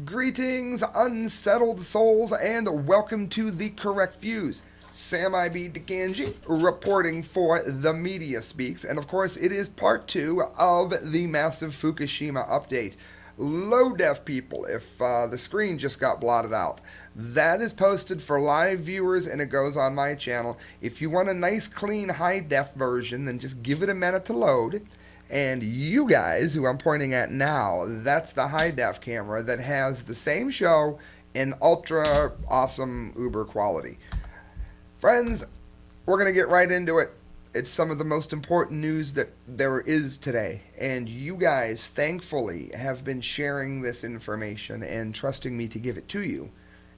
Greetings, unsettled souls, and welcome to the Correct Views. Sam I.B. DeGanji reporting for The Media Speaks, and of course, it is part two of the massive Fukushima update. Low def people, if the screen just got blotted out. That is posted for live viewers and it goes on my channel. If you want a nice, clean, high def version, then just give it a minute to load. And you guys, who I'm pointing at now, that's the high def camera that has the same show in ultra awesome uber quality. Friends, we're going to get right into it. It's some of the most important news that there is today. And you guys, thankfully, have been sharing this information and trusting me to give it to you.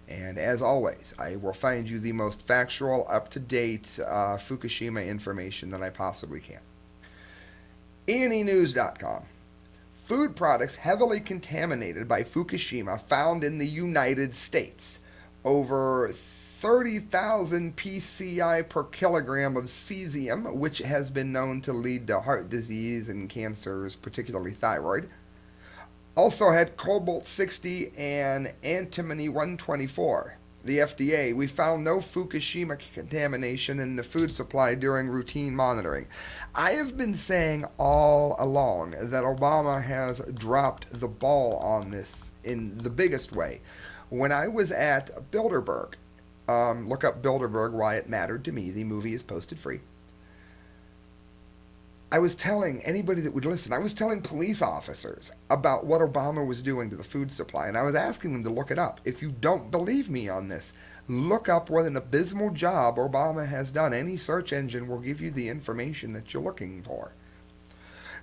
And as always, I will find you the most factual, up-to-date Fukushima information that I possibly can. ENEnews.com. Food products heavily contaminated by Fukushima found in the United States. Over 30,000 PCI per kilogram of cesium, which has been known to lead to heart disease and cancers, particularly thyroid. Also had cobalt-60 and antimony-124. The FDA, we found no Fukushima contamination in the food supply during routine monitoring. I have been saying all along that Obama has dropped the ball on this in the biggest way. When I was at Bilderberg, look up Bilderberg, Why It Mattered to Me. The movie is posted free. I was telling anybody that would listen, I was telling police officers about what Obama was doing to the food supply, and I was asking them to look it up. If you don't believe me on this, look up what an abysmal job Obama has done. Any search engine will give you the information that you're looking for.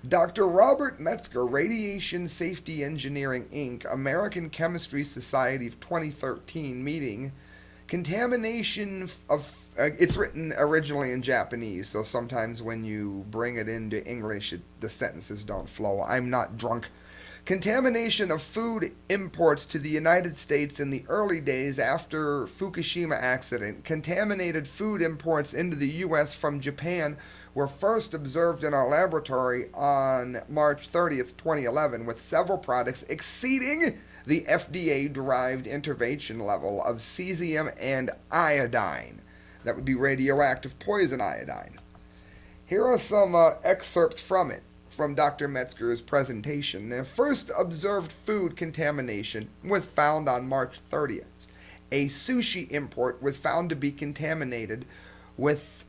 Dr. Robert Metzger, Radiation Safety Engineering, Inc., American Chemistry Society of 2013 meeting, contamination of it's written originally in Japanese, so sometimes when you bring it into English, the sentences don't flow. I'm not drunk. Contamination of food imports to the United States in the early days after Fukushima accident. Contaminated food imports into the U.S. from Japan were first observed in our laboratory on March 30th, 2011, with several products exceeding the FDA-derived intervention level of cesium and iodine. That would be radioactive poison iodine. Here are some excerpts from it, from Dr. Metzger's presentation. The first observed food contamination was found on March 30th. A sushi import was found to be contaminated with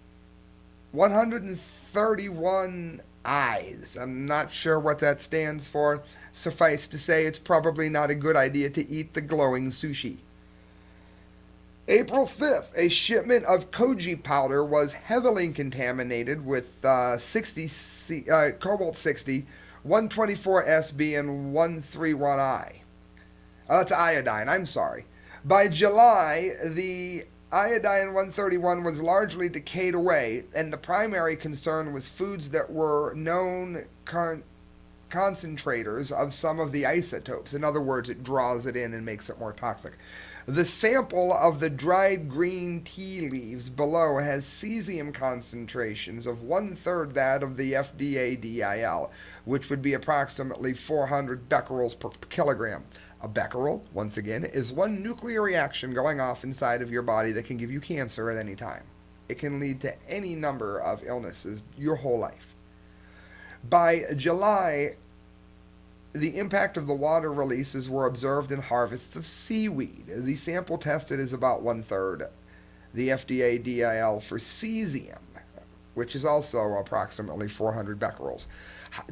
131 eyes. I'm not sure what that stands for. Suffice to say, it's probably not a good idea to eat the glowing sushi. April 5th, a shipment of koji powder was heavily contaminated with cobalt-60, 124SB, and 131I. That's iodine, I'm sorry. By July, the iodine 131 was largely decayed away, and the primary concern was foods that were known concentrators of some of the isotopes. In other words, it draws it in and makes it more toxic. The sample of the dried green tea leaves below has cesium concentrations of 1/3 that of the FDA DIL, which would be approximately 400 becquerels per kilogram. A becquerel, once again, is one nuclear reaction going off inside of your body that can give you cancer at any time. It can lead to any number of illnesses your whole life. By July, the impact of the water releases were observed in harvests of seaweed. The sample tested is about 1/3 the FDA DIL for cesium, which is also approximately 400 becquerels.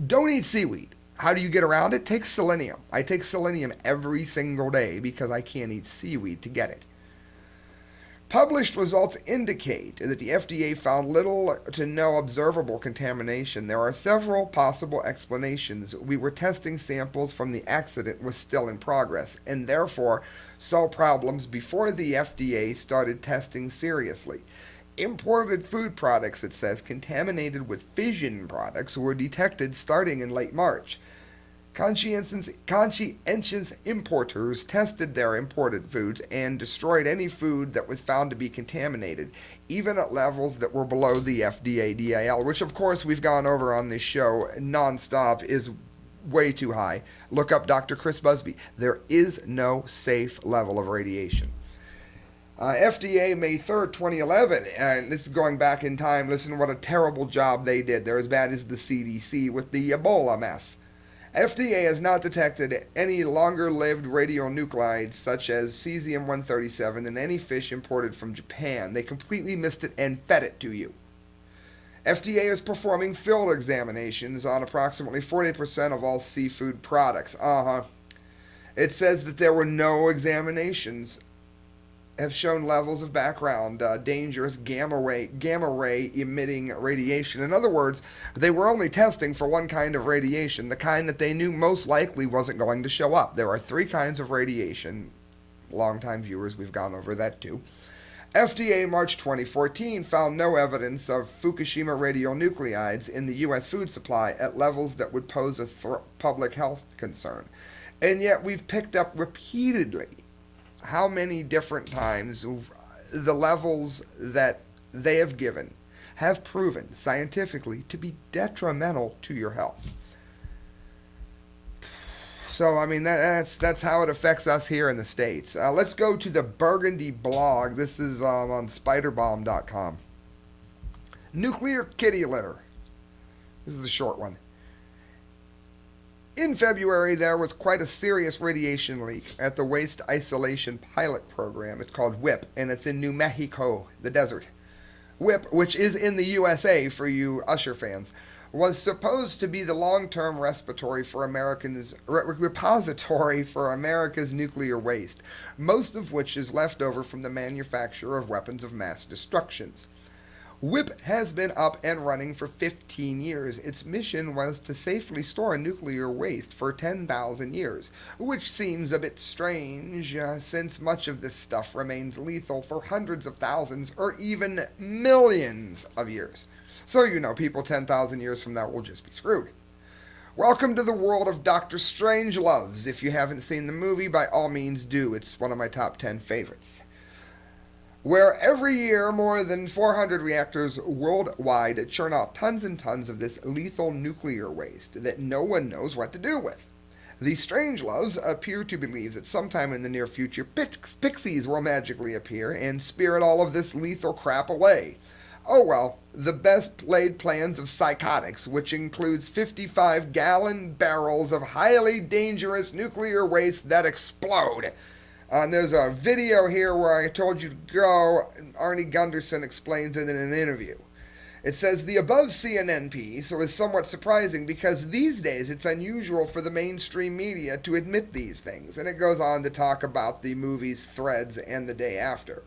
Don't eat seaweed. How do you get around it? Take selenium. I take selenium every single day because I can't eat seaweed to get it. Published results indicate that the FDA found little to no observable contamination. There are several possible explanations. We were testing samples from the accident was still in progress, and therefore saw problems before the FDA started testing seriously. Imported food products, it says, contaminated with fission products were detected starting in late March. Conscientious importers tested their imported foods and destroyed any food that was found to be contaminated, even at levels that were below the FDA DIL, which of course we've gone over on this show nonstop is way too high. Look up Dr. Chris Busby. There is no safe level of radiation. FDA, May 3rd, 2011, and this is going back in time. Listen to what a terrible job they did. They're as bad as the CDC with the Ebola mess. FDA has not detected any longer-lived radionuclides such as cesium-137 in any fish imported from Japan. They completely missed it and fed it to you. FDA is performing field examinations on approximately 40% of all seafood products. It says that there were no examinations have shown levels of background dangerous gamma ray emitting radiation. In other words, they were only testing for one kind of radiation, the kind that they knew most likely wasn't going to show up. There are three kinds of radiation. Longtime viewers, we've gone over that too. FDA March 2014 found no evidence of Fukushima radionuclides in the U.S. food supply at levels that would pose a public health concern. And yet we've picked up repeatedly how many different times the levels that they have given have proven scientifically to be detrimental to your health. So, I mean, that's how it affects us here in the States. Let's go to the Burgundy blog. This is on spiderbomb.com. Nuclear kitty litter. This is a short one. In February, there was quite a serious radiation leak at the Waste Isolation Pilot Program. It's called WIP, and it's in New Mexico, the desert. WIP, which is in the USA for you Usher fans, was supposed to be the long-term repository for America's nuclear waste, most of which is left over from the manufacture of weapons of mass destruction. WIP has been up and running for 15 years. Its mission was to safely store nuclear waste for 10,000 years, which seems a bit strange since much of this stuff remains lethal for hundreds of thousands or even millions of years. So you know, people 10,000 years from now will just be screwed. Welcome to the world of Dr. Strangeloves. If you haven't seen the movie, by all means do. It's one of my top 10 favorites. Where every year more than 400 reactors worldwide churn out tons and tons of this lethal nuclear waste that no one knows what to do with. The Strangeloves appear to believe that sometime in the near future pixies will magically appear and spirit all of this lethal crap away. Oh well, the best laid plans of psychotics, which includes 55-gallon barrels of highly dangerous nuclear waste that explode. And there's a video here where I told you to go. Arnie Gunderson explains it in an interview. It says, the above CNN piece was somewhat surprising because these days it's unusual for the mainstream media to admit these things. And it goes on to talk about the movies Threads and The Day After.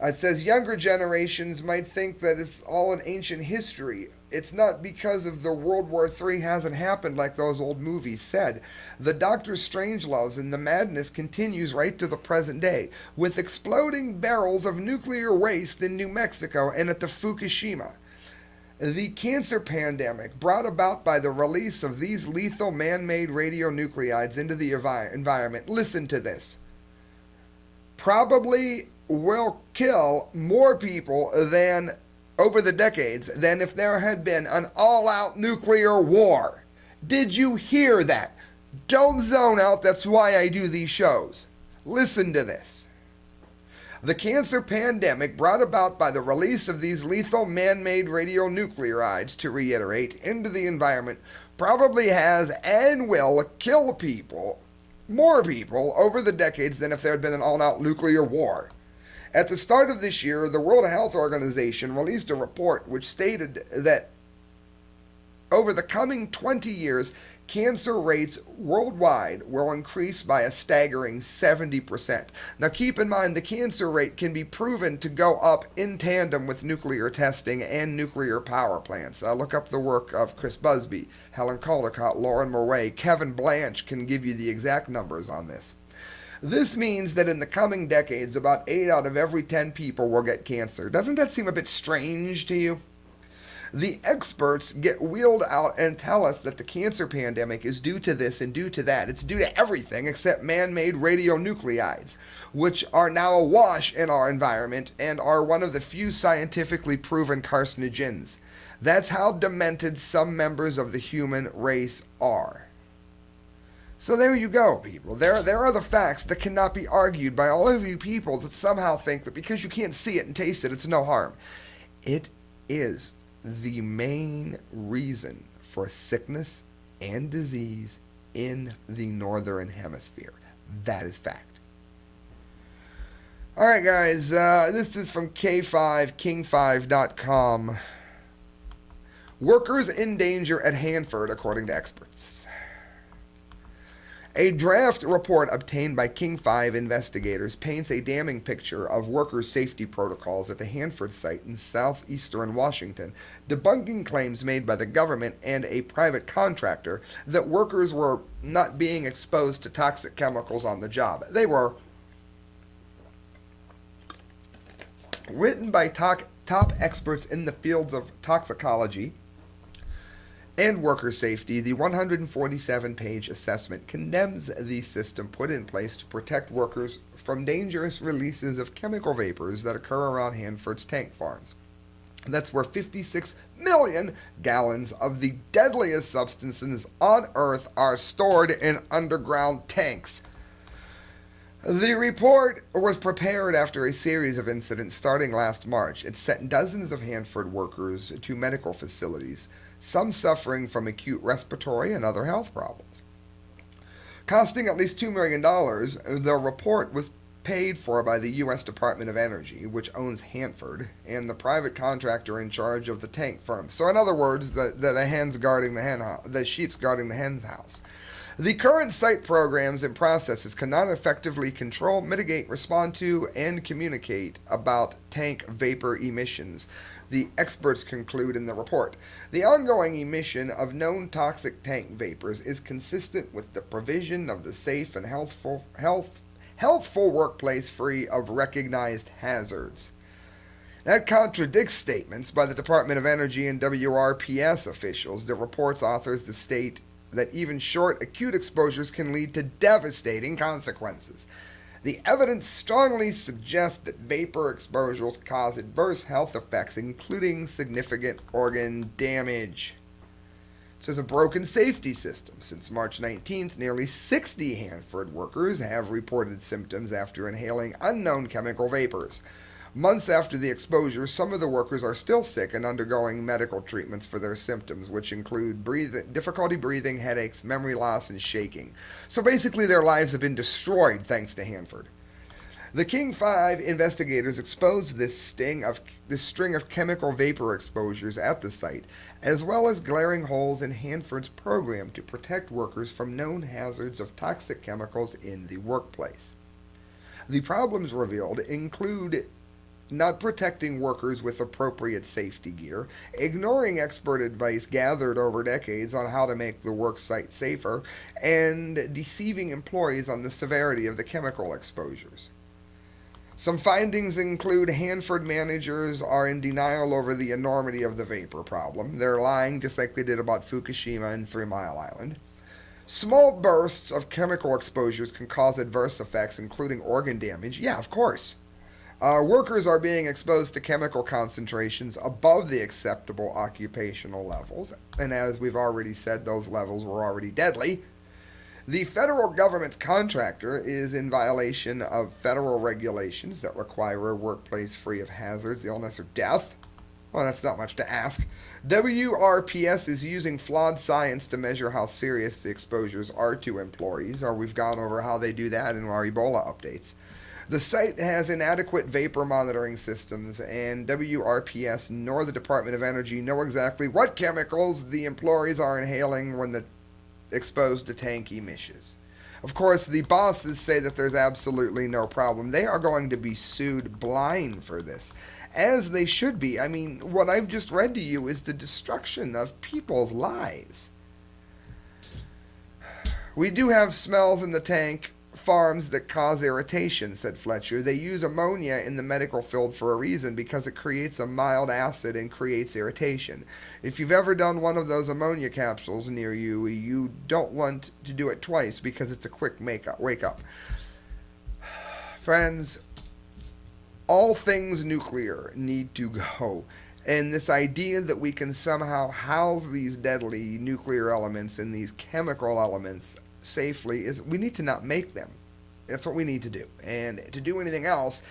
It says younger generations might think that it's all an ancient history. It's not because of the World War III hasn't happened like those old movies said. The Dr. Strangeloves and the madness continues right to the present day, with exploding barrels of nuclear waste in New Mexico and at the Fukushima. The cancer pandemic brought about by the release of these lethal man-made radionuclides into the environment. Listen to this. Probably will kill more people than over the decades than if there had been an all-out nuclear war. Did you hear that? Don't zone out, that's why I do these shows. Listen to this. The cancer pandemic brought about by the release of these lethal man-made radionuclides, to reiterate, into the environment probably has and will kill people, more people, over the decades than if there had been an all-out nuclear war. At the start of this year, the World Health Organization released a report which stated that over the coming 20 years, cancer rates worldwide will increase by a staggering 70%. Now keep in mind, the cancer rate can be proven to go up in tandem with nuclear testing and nuclear power plants. Look up the work of Chris Busby, Helen Caldicott, Lauren Murray, Kevin Blanche can give you the exact numbers on this. This means that in the coming decades, about 8 out of every 10 people will get cancer. Doesn't that seem a bit strange to you? The experts get wheeled out and tell us that the cancer pandemic is due to this and due to that. It's due to everything except man-made radionuclides, which are now awash in our environment and are one of the few scientifically proven carcinogens. That's how demented some members of the human race are. So there you go, people. There are the facts that cannot be argued by all of you people that somehow think that because you can't see it and taste it, it's no harm. It is the main reason for sickness and disease in the northern hemisphere. That is fact. All right, guys, this is from K5King5.com. Workers in danger at Hanford, according to experts. A draft report obtained by King 5 investigators paints a damning picture of workers' safety protocols at the Hanford site in southeastern Washington, debunking claims made by the government and a private contractor that workers were not being exposed to toxic chemicals on the job. They were. Written by top experts in the fields of toxicology and worker safety, the 147-page assessment condemns the system put in place to protect workers from dangerous releases of chemical vapors that occur around Hanford's tank farms. That's where 56 million gallons of the deadliest substances on Earth are stored in underground tanks. The report was prepared after a series of incidents starting last March. It sent dozens of Hanford workers to medical facilities, some suffering from acute respiratory and other health problems. Costing at least $2 million, the report was paid for by the U.S. Department of Energy, which owns Hanford, and the private contractor in charge of the tank firm. So in other words, the hens guarding the sheep's guarding the hen's house. The current site programs and processes cannot effectively control, mitigate, respond to, and communicate about tank vapor emissions, the experts conclude in the report. The ongoing emission of known toxic tank vapors is consistent with the provision of the safe and healthful workplace free of recognized hazards. That contradicts statements by the Department of Energy and WRPS officials. The report's authors state that even short, acute exposures can lead to devastating consequences. The evidence strongly suggests that vapor exposures cause adverse health effects, including significant organ damage. It says a broken safety system. Since March 19th, nearly 60 Hanford workers have reported symptoms after inhaling unknown chemical vapors. Months after the exposure, some of the workers are still sick and undergoing medical treatments for their symptoms, which include difficulty breathing, headaches, memory loss, and shaking. So basically their lives have been destroyed thanks to Hanford. The King 5 investigators exposed this string of chemical vapor exposures at the site, as well as glaring holes in Hanford's program to protect workers from known hazards of toxic chemicals in the workplace. The problems revealed include not protecting workers with appropriate safety gear, ignoring expert advice gathered over decades on how to make the work site safer, and deceiving employees on the severity of the chemical exposures. Some findings include Hanford managers are in denial over the enormity of the vapor problem. They're lying just like they did about Fukushima and 3 Mile Island. Small bursts of chemical exposures can cause adverse effects, including organ damage. Yeah, of course. Workers are being exposed to chemical concentrations above the acceptable occupational levels, and as we've already said, those levels were already deadly. The federal government's contractor is in violation of federal regulations that require a workplace free of hazards, illness, or death. Well, that's not much to ask. WRPS is using flawed science to measure how serious the exposures are to employees, or we've gone over how they do that in our Ebola updates. The site has inadequate vapor monitoring systems, and WRPS nor the Department of Energy know exactly what chemicals the employees are inhaling when exposed to tank emissions. Of course, the bosses say that there's absolutely no problem. They are going to be sued blind for this, as they should be. I mean, what I've just read to you is the destruction of people's lives. We do have smells in the tank farms that cause irritation, said Fletcher. They use ammonia in the medical field for a reason, because it creates a mild acid and creates irritation. If you've ever done one of those ammonia capsules near you, you don't want to do it twice because it's a quick wake up. Friends, all things nuclear need to go. And this idea that we can somehow house these deadly nuclear elements and these chemical elements safely is we need to not make them. That's what we need to do. And to do anything else,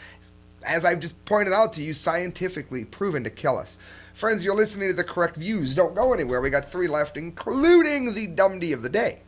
as I've just pointed out to you, scientifically proven to kill us. Friends, you're listening to The Correct Views. Don't go anywhere. We got 3 left, including the Dumdy of the day.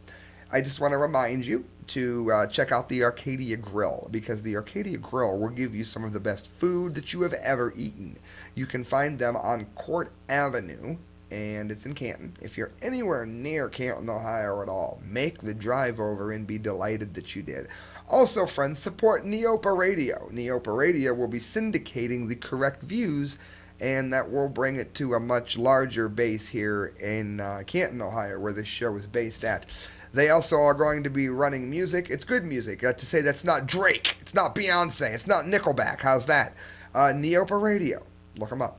I just want to remind you to check out the Arcadia Grill, because the Arcadia Grill will give you some of the best food that you have ever eaten. You can find them on Court Avenue, and it's in Canton. If you're anywhere near Canton, Ohio at all, make the drive over and be delighted that you did. Also, friends, support Neopa Radio. Neopa Radio will be syndicating The Correct Views, and that will bring it to a much larger base here in Canton, Ohio, where this show is based at. They also are going to be running music. It's good music. To say that's not Drake, it's not Beyonce, it's not Nickelback. How's that? Neopa Radio. Look them up.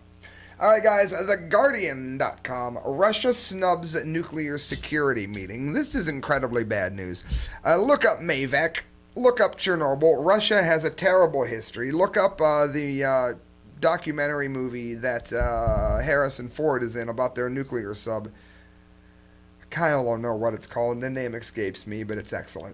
All right, guys, TheGuardian.com. Russia snubs nuclear security meeting. This is incredibly bad news. Look up Mavec. Look up Chernobyl. Russia has a terrible history. Look up the documentary movie that Harrison Ford is in about their nuclear sub. Kyle don't know what it's called. The name escapes me, but it's excellent.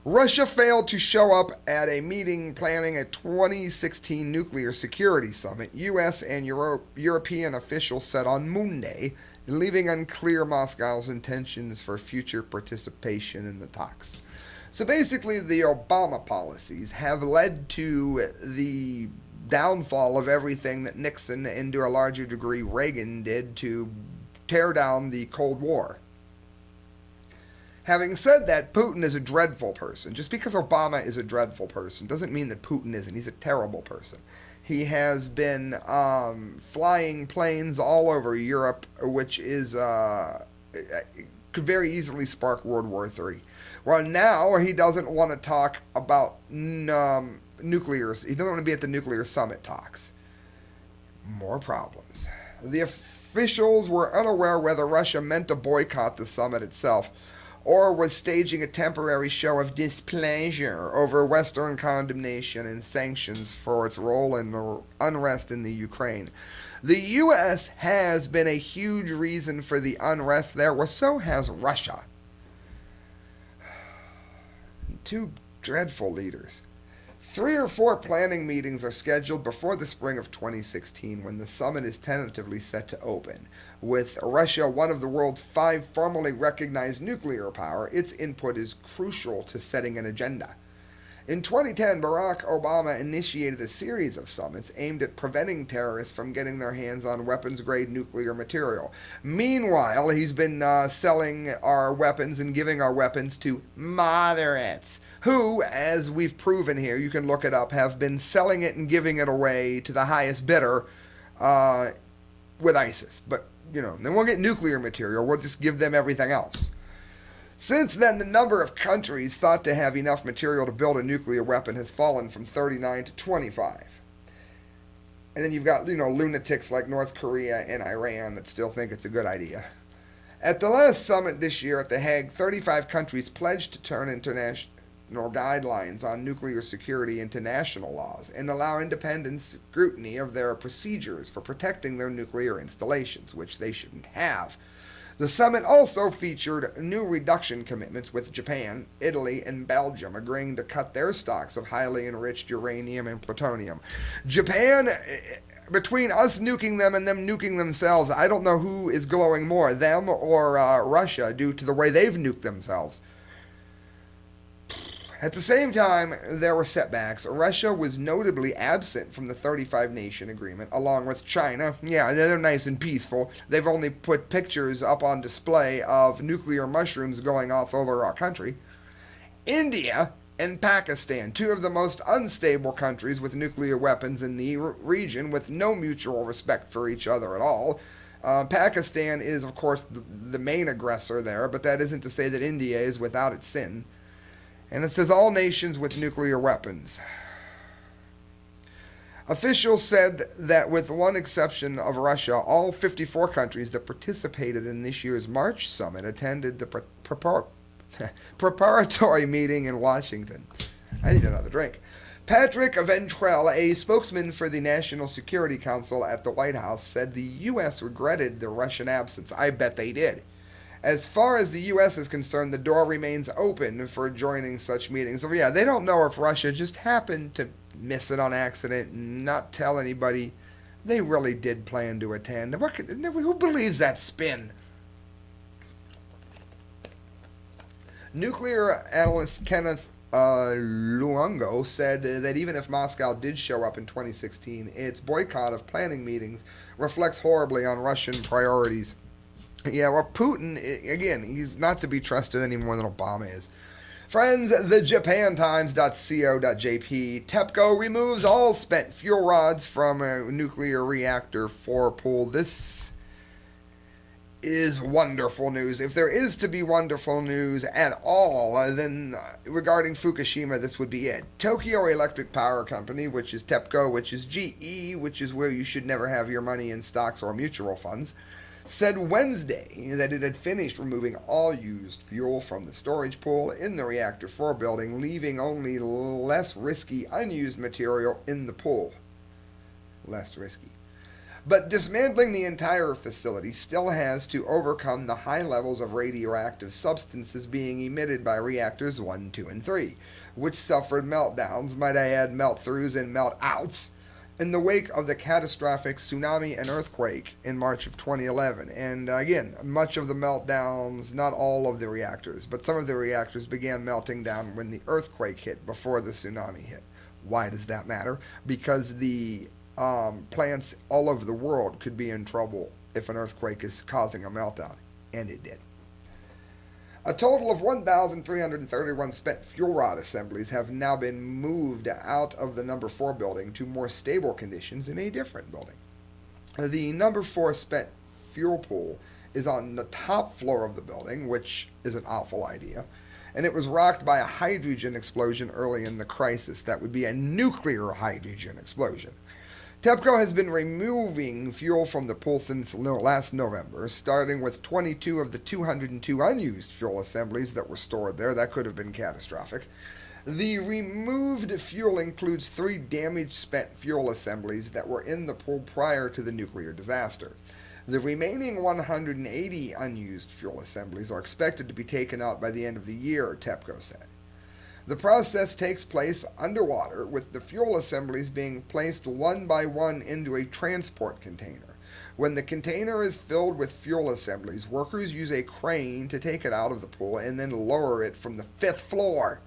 Russia failed to show up at a meeting planning a 2016 nuclear security summit, U.S. and European officials said on Monday, leaving unclear Moscow's intentions for future participation in the talks. So basically, the Obama policies have led to the downfall of everything that Nixon and to a larger degree Reagan did to tear down the Cold War. Having said that, Putin is a dreadful person. Just because Obama is a dreadful person doesn't mean that Putin isn't. He's a terrible person. He has been flying planes all over Europe, which is could very easily spark World War III. Well, now he doesn't want to talk about nuclear. He doesn't want to be at the nuclear summit talks. More problems. The officials were unaware whether Russia meant to boycott the summit itself or was staging a temporary show of displeasure over Western condemnation and sanctions for its role in the unrest in the Ukraine. The U.S. has been a huge reason for the unrest there, well, so has Russia. 2 dreadful leaders. 3 or 4 planning meetings are scheduled before the spring of 2016 when the summit is tentatively set to open. With Russia one of the world's 5 formally recognized nuclear power, its input is crucial to setting an agenda. In 2010, Barack Obama initiated a series of summits aimed at preventing terrorists from getting their hands on weapons-grade nuclear material. Meanwhile, he's been selling our weapons and giving our weapons to moderates, who, as we've proven here, you can look it up, have been selling it and giving it away to the highest bidder with ISIS. But, they won't get nuclear material. We'll just give them everything else. Since then, the number of countries thought to have enough material to build a nuclear weapon has fallen from 39 to 25. And then you've got, lunatics like North Korea and Iran that still think it's a good idea. At the last summit this year at The Hague, 35 countries pledged to turn international guidelines on nuclear security into national laws and allow independent scrutiny of their procedures for protecting their nuclear installations, which they shouldn't have. The summit also featured new reduction commitments with Japan, Italy, and Belgium agreeing to cut their stocks of highly enriched uranium and plutonium. Japan, between us nuking them and them nuking themselves, I don't know who is glowing more, them or Russia, due to the way they've nuked themselves. At the same time, there were setbacks. Russia was notably absent from the 35-nation agreement, along with China. Yeah, they're nice and peaceful. They've only put pictures up on display of nuclear mushrooms going off over our country. India and Pakistan, 2 of the most unstable countries with nuclear weapons in the region, with no mutual respect for each other at all. Pakistan is, of course, the main aggressor there, but that isn't to say that India is without its sin. And it says all nations with nuclear weapons. Officials said that with one exception of Russia, all 54 countries that participated in this year's March summit attended the preparatory meeting in Washington. I need another drink. Patrick Ventrell, a spokesman for the National Security Council at the White House, said the U.S. regretted the Russian absence. I bet they did. As far as the U.S. is concerned, the door remains open for joining such meetings. So, yeah, they don't know if Russia just happened to miss it on accident and not tell anybody. They really did plan to attend. Who believes that spin? Nuclear analyst Kenneth Luongo said that even if Moscow did show up in 2016, its boycott of planning meetings reflects horribly on Russian priorities. Yeah, well, Putin, again, he's not to be trusted any more than Obama is. Friends, the japantimes.co.jp, TEPCO removes all spent fuel rods from a nuclear reactor 4 pool. This is wonderful news. If there is to be wonderful news at all, then regarding Fukushima, this would be it. Tokyo Electric Power Company, which is TEPCO, which is GE, which is where you should never have your money in stocks or mutual funds, said Wednesday that it had finished removing all used fuel from the storage pool in the Reactor 4 building, leaving only less risky unused material in the pool. Less risky. But dismantling the entire facility still has to overcome the high levels of radioactive substances being emitted by reactors 1, 2, and 3, which suffered meltdowns, might I add melt-throughs and melt-outs, in the wake of the catastrophic tsunami and earthquake in March of 2011. And again, much of the meltdowns, not all of the reactors, but some of the reactors began melting down when the earthquake hit before the tsunami hit. Why does that matter? Because the plants all over the world could be in trouble if an earthquake is causing a meltdown. And it did. A total of 1,331 spent fuel rod assemblies have now been moved out of the number 4 building to more stable conditions in a different building. The number 4 spent fuel pool is on the top floor of the building, which is an awful idea, and it was rocked by a hydrogen explosion early in the crisis. That would be a nuclear hydrogen explosion. TEPCO has been removing fuel from the pool since last November, starting with 22 of the 202 unused fuel assemblies that were stored there. That could have been catastrophic. The removed fuel includes 3 damaged spent fuel assemblies that were in the pool prior to the nuclear disaster. The remaining 180 unused fuel assemblies are expected to be taken out by the end of the year, TEPCO said. The process takes place underwater, with the fuel assemblies being placed one by one into a transport container. When the container is filled with fuel assemblies, workers use a crane to take it out of the pool and then lower it from the 5th floor.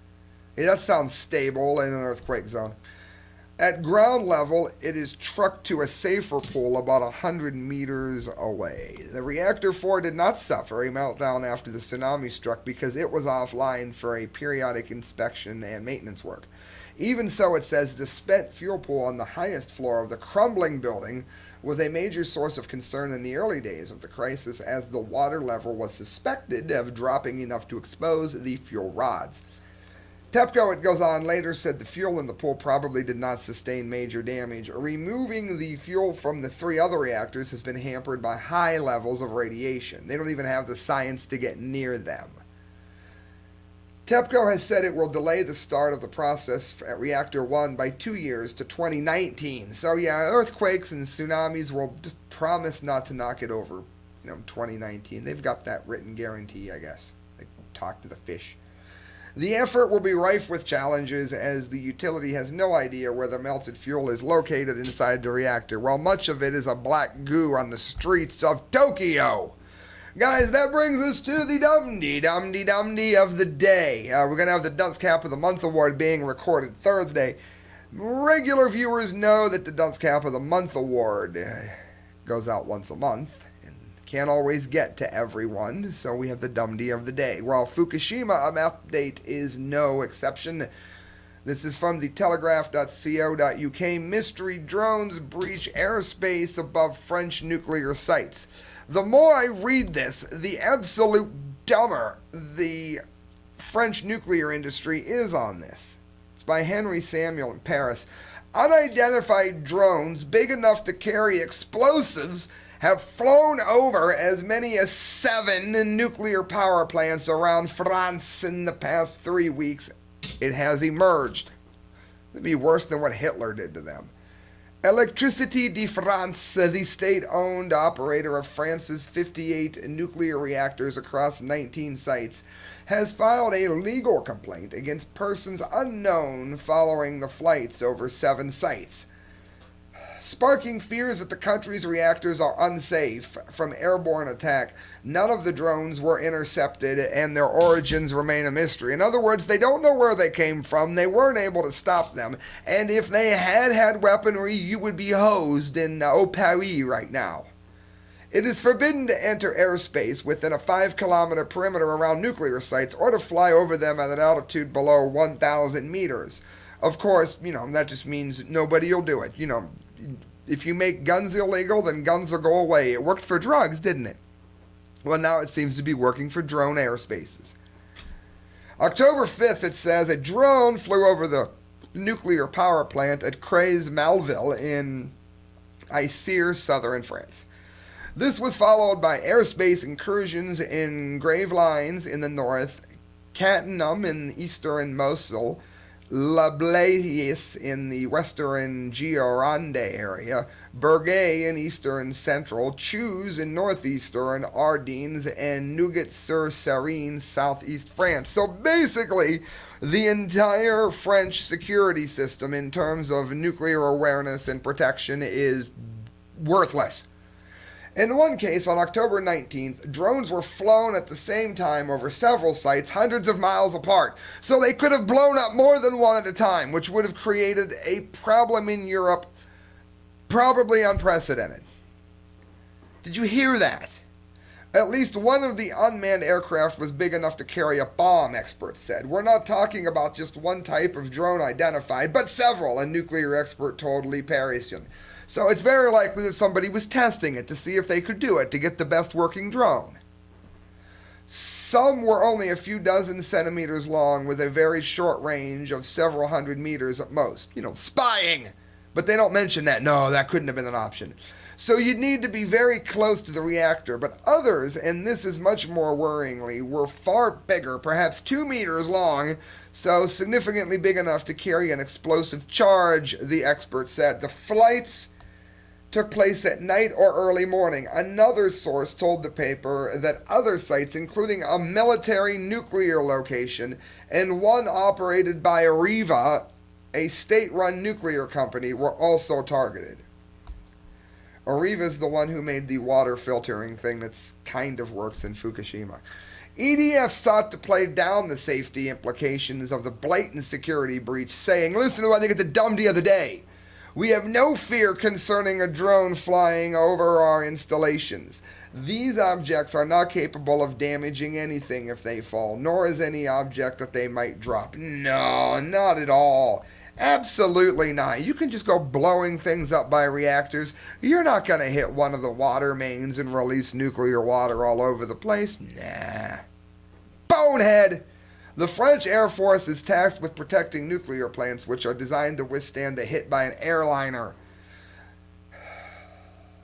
Hey, that sounds stable in an earthquake zone. At ground level, it is trucked to a safer pool about 100 meters away. The Reactor 4 did not suffer a meltdown after the tsunami struck because it was offline for a periodic inspection and maintenance work. Even so, it says the spent fuel pool on the highest floor of the crumbling building was a major source of concern in the early days of the crisis, as the water level was suspected of dropping enough to expose the fuel rods. TEPCO, it goes on later, said the fuel in the pool probably did not sustain major damage. Removing the fuel from the 3 other reactors has been hampered by high levels of radiation. They don't even have the science to get near them. TEPCO has said it will delay the start of the process at Reactor 1 by 2 years to 2019. So yeah, earthquakes and tsunamis will just promise not to knock it over, 2019. They've got that written guarantee, I guess. They talk to the fish. The effort will be rife with challenges, as the utility has no idea where the melted fuel is located inside the reactor, while much of it is a black goo on the streets of Tokyo. Guys, that brings us to the dum-dee of the day. We're going to have the Dunce Cap of the Month Award being recorded Thursday. Regular viewers know that the Dunce Cap of the Month Award goes out once a month. Can't always get to everyone, so we have the Dum-Dee of the day. Well, Fukushima update is no exception. This is from the telegraph.co.uk. Mystery drones breach airspace above French nuclear sites. The more I read this, the absolute dumber the French nuclear industry is on this. It's by Henry Samuel in Paris. Unidentified drones big enough to carry explosives have flown over as many as 7 nuclear power plants around France in the past 3 weeks. It has emerged. It'd be worse than what Hitler did to them. Électricité de France, the state-owned operator of France's 58 nuclear reactors across 19 sites, has filed a legal complaint against persons unknown following the flights over 7 sites, sparking fears that the country's reactors are unsafe from airborne attack. None of the drones were intercepted, and their origins remain a mystery. In other words, they don't know where they came from, they weren't able to stop them, and if they had weaponry, you would be hosed in Paris right now. It is forbidden to enter airspace within a 5-kilometer perimeter around nuclear sites or to fly over them at an altitude below 1,000 meters. Of course, that just means nobody will do it. If you make guns illegal, then guns will go away. It worked for drugs, didn't it? Well, now it seems to be working for drone airspaces. October 5th, it says, a drone flew over the nuclear power plant at Creys-Malville in Isère, southern France. This was followed by airspace incursions in Gravelines in the north, Cattenom in eastern Mosul, La Blaise in the western Gironde area, Bourget in eastern central, Chouz in northeastern Ardennes, and Nogent-sur-Seine, southeast France. So basically, the entire French security system in terms of nuclear awareness and protection is worthless. In one case, on October 19th, drones were flown at the same time over several sites hundreds of miles apart, so they could have blown up more than one at a time, which would have created a problem in Europe probably unprecedented. Did you hear that? At least one of the unmanned aircraft was big enough to carry a bomb, experts said. We're not talking about just one type of drone identified, but several, a nuclear expert told Le Parisien. So it's very likely that somebody was testing it to see if they could do it, to get the best working drone. Some were only a few dozen centimeters long with a very short range of several hundred meters at most. Spying! But they don't mention that. No, that couldn't have been an option. So you'd need to be very close to the reactor, but others, and this is much more worryingly, were far bigger, perhaps 2 meters long, so significantly big enough to carry an explosive charge, the expert said. The flights took place at night or early morning. Another source told the paper that other sites, including a military nuclear location and one operated by Areva, a state-run nuclear company, were also targeted. Areva is the one who made the water filtering thing that's kind of works in Fukushima. EDF sought to play down the safety implications of the blatant security breach, saying, listen to what I think it's the dumb of the day. We have no fear concerning a drone flying over our installations. These objects are not capable of damaging anything if they fall, nor is any object that they might drop. No, not at all. Absolutely not. You can just go blowing things up by reactors. You're not going to hit one of the water mains and release nuclear water all over the place. Nah. Bonehead! The French Air Force is tasked with protecting nuclear plants, which are designed to withstand a hit by an airliner.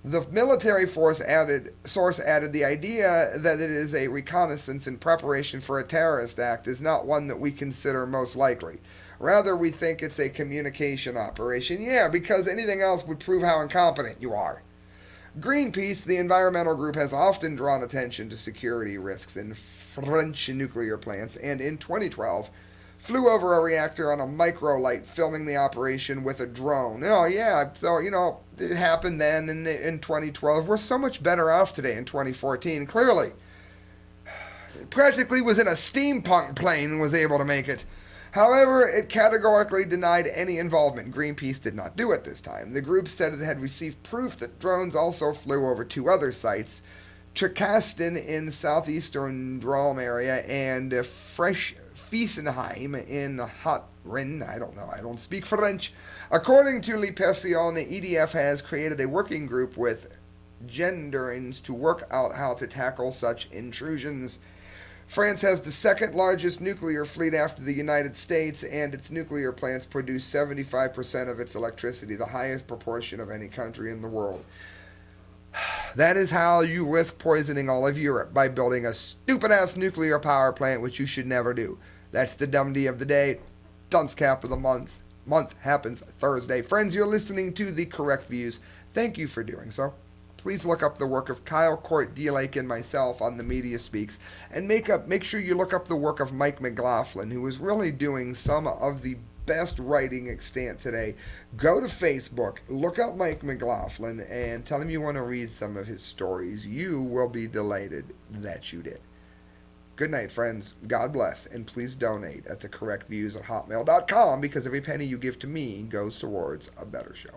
The military source added the idea that it is a reconnaissance in preparation for a terrorist act is not one that we consider most likely. Rather, we think it's a communication operation. Yeah, because anything else would prove how incompetent you are. Greenpeace, the environmental group, has often drawn attention to security risks in French nuclear plants, and in 2012 flew over a reactor on a microlight, filming the operation with a drone. Oh yeah, so it happened then in 2012. We're so much better off today in 2014, clearly. It practically was in a steampunk plane and was able to make it. However, it categorically denied any involvement. Greenpeace did not do it this time. The group said it had received proof that drones also flew over 2 other sites, Tricastin in southeastern Drôme area and Fiesenheim in Haut-Rhin. I don't know. I don't speak French. According to Le Passion, the EDF has created a working group with gendarmes to work out how to tackle such intrusions. France has the second largest nuclear fleet after the United States, and its nuclear plants produce 75% of its electricity, the highest proportion of any country in the world. That is how you risk poisoning all of Europe, by building a stupid-ass nuclear power plant, which you should never do. That's the dumb D of the day. Dunce cap of the month. month happens Thursday. Friends, you're listening to The Correct Views. Thank you for doing so. Please look up the work of Kyle Court, D. Lake, and myself on The Media Speaks, and make sure you look up the work of Mike McLaughlin, who is really doing some of the best writing extant today. Go to Facebook, look up Mike McLaughlin, and tell him you want to read some of his stories. You will be delighted that you did. Good night, friends. God bless, and please donate at thecorrectviews@hotmail.com because every penny you give to me goes towards a better show.